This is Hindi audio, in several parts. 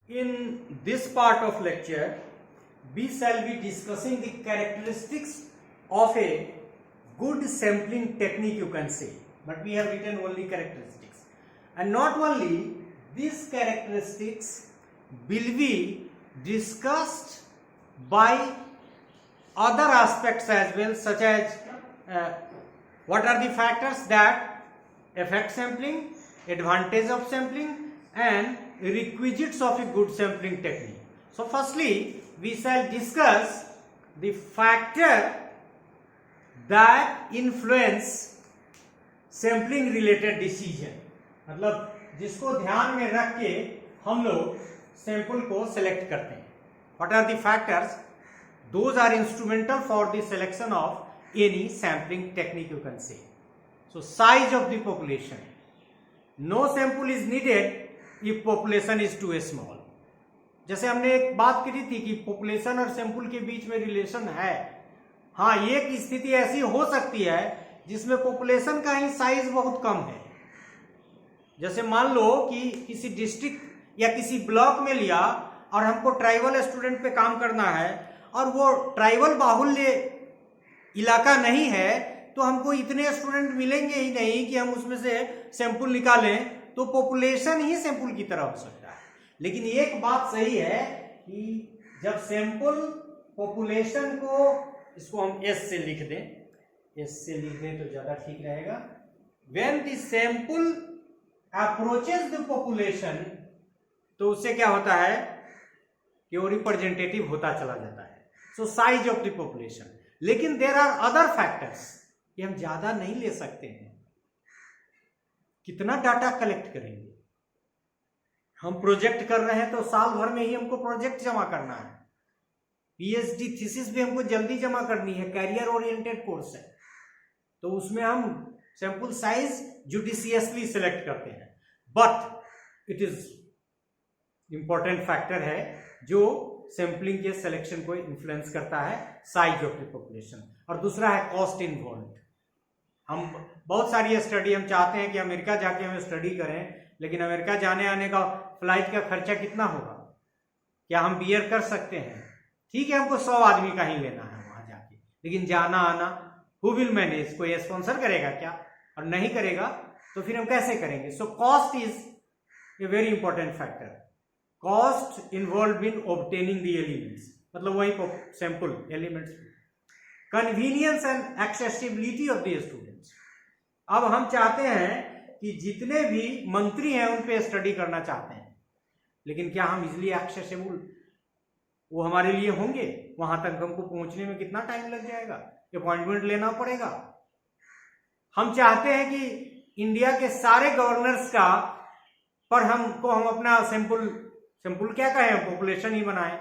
In this part of lecture, we shall be discussing the characteristics of a good sampling technique, you can say, but we have written only characteristics. And not only these characteristics will be discussed by other aspects as well, such as what are the factors that affect sampling, advantage of sampling, and requisites of a good sampling technique. So firstly, we shall discuss the factor that influence sampling related decision, मतलब जिसको ध्यान में रख के हम लोग सैंपल को सेलेक्ट करते हैं. What are the factors? Those are instrumental for the selection of any sampling technique, you can say. So size of the population. No sample is needed if population is too small. जैसे हमने एक बात करी थी कि पॉपुलेशन और सैंपल के बीच में रिलेशन है. हाँ, एक स्थिति ऐसी हो सकती है जिसमें पॉपुलेशन का ही साइज बहुत कम है. जैसे मान लो कि किसी डिस्ट्रिक्ट या किसी ब्लॉक में लिया और हमको ट्राइबल स्टूडेंट पे काम करना है और वो ट्राइबल बाहुल्य इलाका नहीं है, तो हमको इतने स्टूडेंट मिलेंगे ही नहीं कि हम उसमें से सैंपल निकालें, तो पॉपुलेशन ही सैंपल की तरह हो सकता है. लेकिन एक बात सही है कि जब सैंपल पॉपुलेशन को, इसको हम एस से लिख दें तो ज्यादा ठीक रहेगा. When the sample approaches the population, तो उससे क्या होता है कि वो रिप्रेजेंटेटिव होता चला जाता है. सो साइज ऑफ द पॉपुलेशन. लेकिन देयर आर अदर फैक्टर्स कि हम ज्यादा नहीं ले सकते हैं. कितना डाटा कलेक्ट करेंगे? हम प्रोजेक्ट कर रहे हैं तो साल भर में ही हमको प्रोजेक्ट जमा करना है. पीएचडी थीसिस भी हमको जल्दी जमा करनी है, कैरियर ओरिएंटेड कोर्स है, तो उसमें हम सैंपल साइज जुडिशियसली सिलेक्ट करते हैं. But it is important factor है जो सैंपलिंग के सिलेक्शन को इन्फ्लुएंस करता है, साइज ऑफ द पॉपुलेशन. और दूसरा है कॉस्ट इन्वॉल्व. हम बहुत सारी स्टडी हम चाहते हैं कि अमेरिका जाके हम स्टडी करें, लेकिन अमेरिका जाने आने का फ्लाइट का खर्चा कितना होगा? क्या हम बियर कर सकते हैं? ठीक है, हमको 100 आदमी का ही लेना है वहां जाके, लेकिन जाना आना हु विल मैनेज? कोई स्पॉन्सर करेगा क्या? और नहीं करेगा तो फिर हम कैसे करेंगे? So cost is a very important factor. Cost involve in obtaining the elements, मतलब वही sample elements. Convenience and accessibility of the students. अब हम चाहते हैं कि जितने भी मंत्री हैं उन पे स्टडी करना चाहते हैं, लेकिन क्या हम इजिली एक्सेसिबल वो हमारे लिए होंगे? वहां तक हमको पहुंचने में कितना टाइम लग जाएगा? अपॉइंटमेंट लेना पड़ेगा. हम चाहते हैं कि इंडिया के सारे गवर्नर्स का पर हम अपना सैंपल क्या कहें, पॉपुलेशन ही बनाए,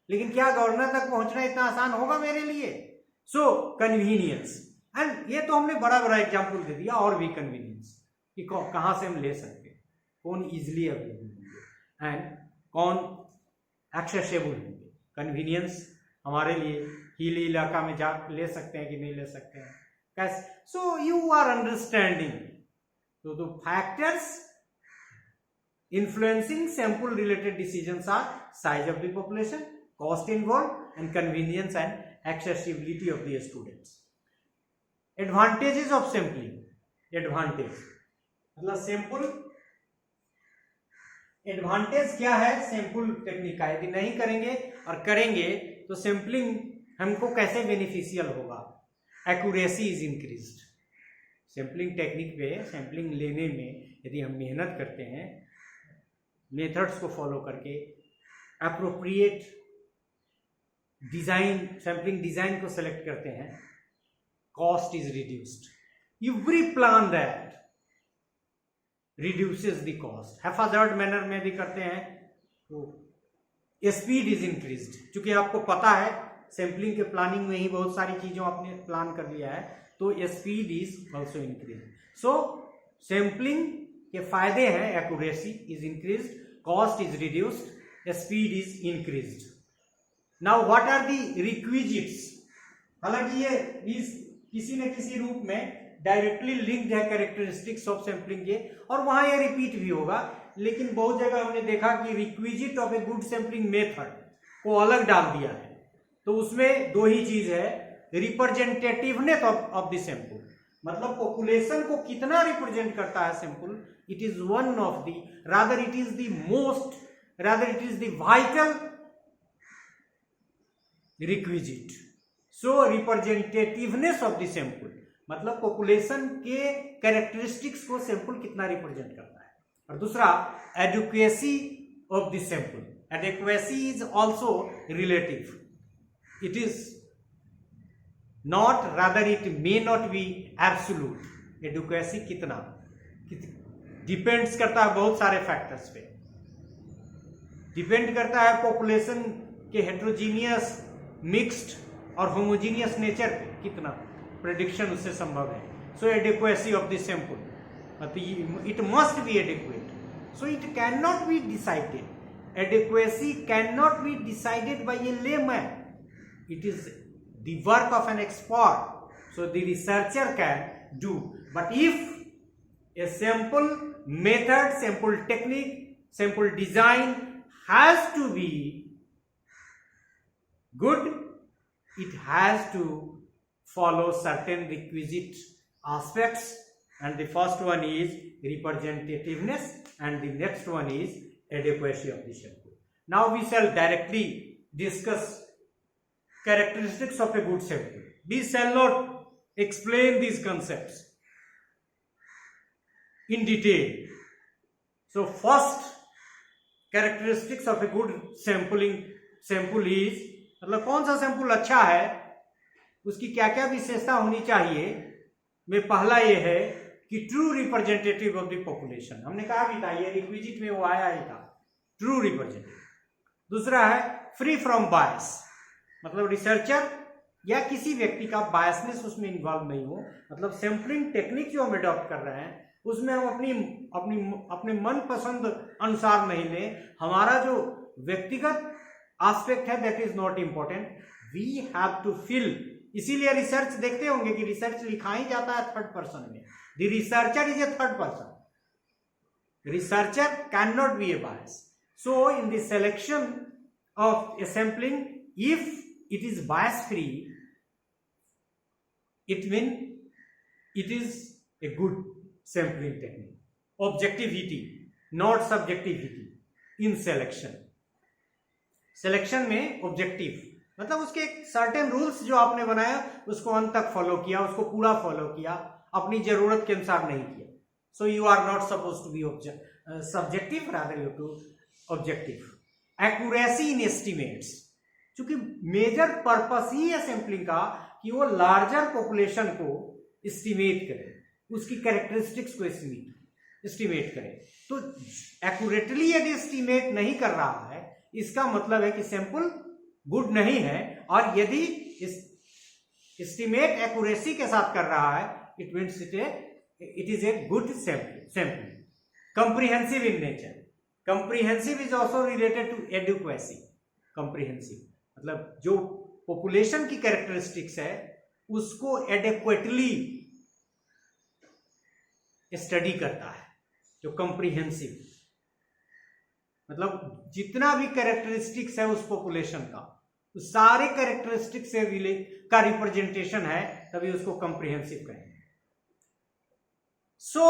लेकिन क्या गवर्नर तक पहुंचना इतना आसान होगा मेरे लिए? सो कन्वीनियंस. एंड ये तो हमने बड़ा बड़ा एग्जाम्पल दे दिया, और भी कन्वीनियंस कि कहां से हम ले सकते हैं, कौन इजिली अवेलेबल होंगे एंड कौन एक्सेसिबल होंगे. कन्वीनियंस हमारे लिए हिली इलाका में जा ले सकते हैं कि नहीं ले सकते हैं, कैसे? So you are understanding. तो the factors influencing sample related decisions are size of the population, cost involved, and convenience and accessibility of the students. Advantages of sampling. Advantage मतलब सैंपल एडवांटेज क्या है सैंपल टेक्निक का? यदि नहीं करेंगे और करेंगे तो सैंपलिंग हमको कैसे बेनिफिशियल होगा? Accuracy is increased. Sampling technique पे सैंपलिंग लेने में यदि हम मेहनत करते हैं, मेथड्स को फॉलो करके, अप्रोप्रिएट डिजाइन, सैंपलिंग डिजाइन को सेलेक्ट करते हैं, cost is reduced. Every plan that reduces the cost. Haphazard manner में भी करते हैं तो स्पीड इज इंक्रीज्ड. क्योंकि आपको पता है सैंपलिंग के प्लानिंग में ही बहुत सारी चीजों आपने प्लान कर लिया है, तो speed is also increase. So sampling के फायदे हैं, accuracy is increased, cost is reduced, speed is increased. Now what are the requisites? हालांकि ये किसी न किसी रूप में डायरेक्टली लिंक्ड है कैरेक्टरिस्टिक्स ऑफ सैंपलिंग के, और वहां ये रिपीट भी होगा लेकिन बहुत जगह हमने देखा कि requisite of A good sampling method को अलग डाल दिया है। तो उसमें दो ही चीज है, रिप्रेजेंटेटिवनेस ऑफ द सैंपल, मतलब पॉपुलेशन को कितना रिप्रेजेंट करता है sample, it is one of the, rather it is the most, rather it is the vital requisite. So representativeness of the sample मतलब पॉपुलेशन के कैरेक्टरिस्टिक्स को सैंपल कितना रिप्रेजेंट करता है। और दूसरा adequacy of the sample, adequacy is also relative, it is not, rather it may not be absolute. Adequacy कितना डिपेंड्स करता है बहुत सारे फैक्टर्स पे, डिपेंड करता है पॉपुलेशन के हेट्रोजीनियस, मिक्स्ड और होमोजीनियस नेचर पे, कितना प्रेडिक्शन उससे संभव है। So adequacy of the sample, it must be adequate, so it cannot be decided, adequacy cannot be decided by a layman, it is the work of an expert, so the researcher can do. But if a sample method, sample technique, sample design has to be good, it has to follow certain requisite aspects, and the first one is representativeness and the next one is adequacy of the sample. Now we shall directly discuss characteristics of a good sample. We shall not explain these concepts in detail. So first characteristics of a good sample is, मतलब कौन सा सैंपल अच्छा है, उसकी क्या क्या विशेषता होनी चाहिए। में पहला ये है कि true representative of the population, हमने कहा भी था, ये रिक्विजिट में वो आया ही था, ट्रू रिप्रेजेंटेटिव। दूसरा है फ्री फ्रॉम बायस, मतलब रिसर्चर या किसी व्यक्ति का बायसनेस उसमें इन्वॉल्व नहीं हो, मतलब सैंपलिंग टेक्निक जो हम अडॉप्ट कर रहे हैं उसमें हम अपने मन पसंद अनुसार नहीं लें, हमारा जो व्यक्तिगत एस्पेक्ट है that is not important, we have to fill. इसीलिए रिसर्च देखते होंगे कि रिसर्च लिखा ही जाता है थर्ड पर्सन में, the researcher is a third person, researcher can not be a bias. So in the selection of a sampling, if it is bias free, it mean it is a good sampling technique. Objectivity not subjectivity in selection, selection में ऑब्जेक्टिव मतलब उसके एक सर्टेन रूल्स जो आपने बनाया उसको अंत तक फॉलो किया, उसको पूरा फॉलो किया, अपनी जरूरत के अनुसार नहीं किया। So you are not suppose to be subjective, rather you to objective. Accuracy in estimates, क्योंकि मेजर पर्पस ही है सैंपलिंग का कि वो लार्जर पॉपुलेशन को एस्टिमेट करे, उसकी कैरेक्टरिस्टिक्स को एस्टिमेट करे। तो एक्यूरेटली यदि एस्टिमेट नहीं कर रहा है, इसका मतलब है कि सैंपल गुड नहीं है, और यदि एस्टिमेट एक्यूरेसी के साथ कर रहा है, it means it is a good sample. Comprehensive in nature, comprehensive is also related to adequacy. Comprehensive मतलब जो पॉपुलेशन की कैरेक्टरिस्टिक्स है उसको एडिक्वेटली स्टडी करता है। जो कंप्रीहेंसिव मतलब जितना भी कैरेक्टरिस्टिक्स है उस पॉपुलेशन का, उस सारे कैरेक्टरिस्टिक्स से का रिप्रेजेंटेशन है, तभी उसको कंप्रीहेंसिव कहेंगे। So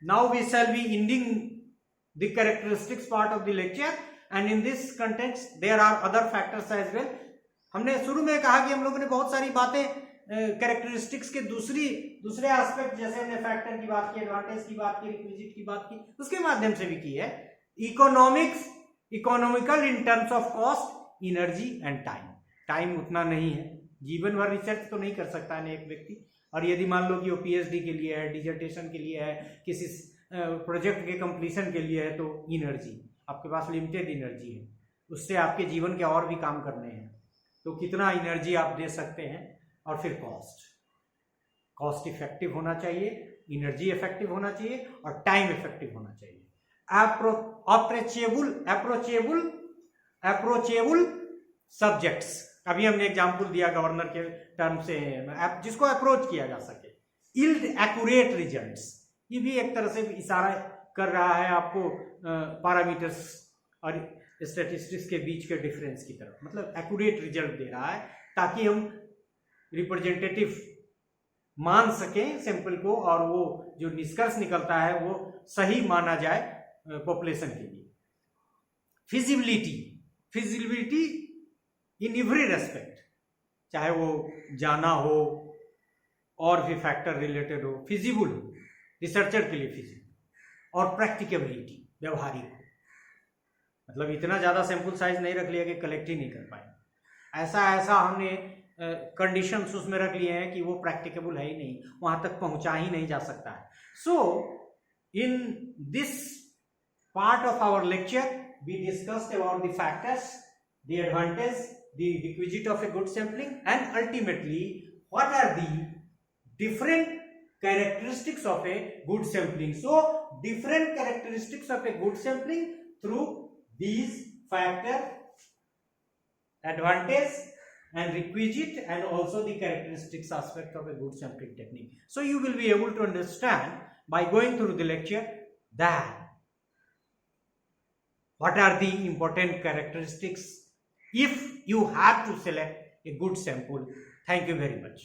now we shall be ending the characteristics part of the lecture, and in this context there are other factors as well. हमने शुरू में कहा कि हम लोगों ने बहुत सारी बातें कैरेक्टरिस्टिक्स के दूसरे एस्पेक्ट, जैसे हमने फैक्टर की बात की, एडवांटेज की बात की, रिक्विजिट की बात की, उसके माध्यम से भी की है। Economical in terms of cost, energy and time. Time उतना नहीं है, जीवन भर रिसर्च तो नहीं कर सकता है एक व्यक्ति, और यदि मान लो कि वो पीएचडी के लिए है, डिजर्टेशन के लिए है, किसी प्रोजेक्ट के कंप्लीशन के लिए है, तो एनर्जी आपके पास लिमिटेड एनर्जी है, उससे आपके जीवन के और भी काम करने हैं, तो कितना एनर्जी आप दे सकते हैं। और फिर कॉस्ट इफेक्टिव होना चाहिए, एनर्जी इफेक्टिव होना चाहिए, और टाइम इफेक्टिव होना चाहिए। अप्रोचेबल सब्जेक्ट्स, अभी हमने एग्जाम्पल दिया गवर्नर के टर्म से, जिसको अप्रोच किया जा सके। इल्ड एक्यूरेट रिजल्ट्स, ये भी एक तरह से इशारा कर रहा है आपको पैरामीटर्स और स्टैटिस्टिक्स के बीच के डिफरेंस की तरफ, मतलब एक्यूरेट रिजल्ट दे रहा है ताकि हम रिप्रेजेंटेटिव मान सकें सैंपल को और वो जो निष्कर्ष निकलता है वो सही माना जाए पॉपुलेशन के लिए। फिजिबिलिटी इन एवरी रेस्पेक्ट, चाहे वो जाना हो और भी फैक्टर रिलेटेड हो, फिजिबल हो, रिसर्चर के लिए फिजिबल, और प्रैक्टिकेबिलिटी, व्यवहारिक हो, मतलब इतना ज़्यादा सैंपल साइज नहीं रख लिया कि कलेक्ट ही नहीं कर पाए, ऐसा हमने कंडीशंस उसमें रख लिए हैं कि वो प्रैक्टिकेबल है ही नहीं, वहाँ तक पहुँचा ही नहीं जा सकता है। So in this part of our lecture we discussed about the factors, the advantage, the requisite of a good sampling, and ultimately what are the different characteristics of a good sampling. So different characteristics of a good sampling through these factor, advantage and requisite, and also the characteristics aspect of a good sampling technique. So you will be able to understand by going through the lecture that what are the important characteristics if you have to select a good sample. Thank you very much.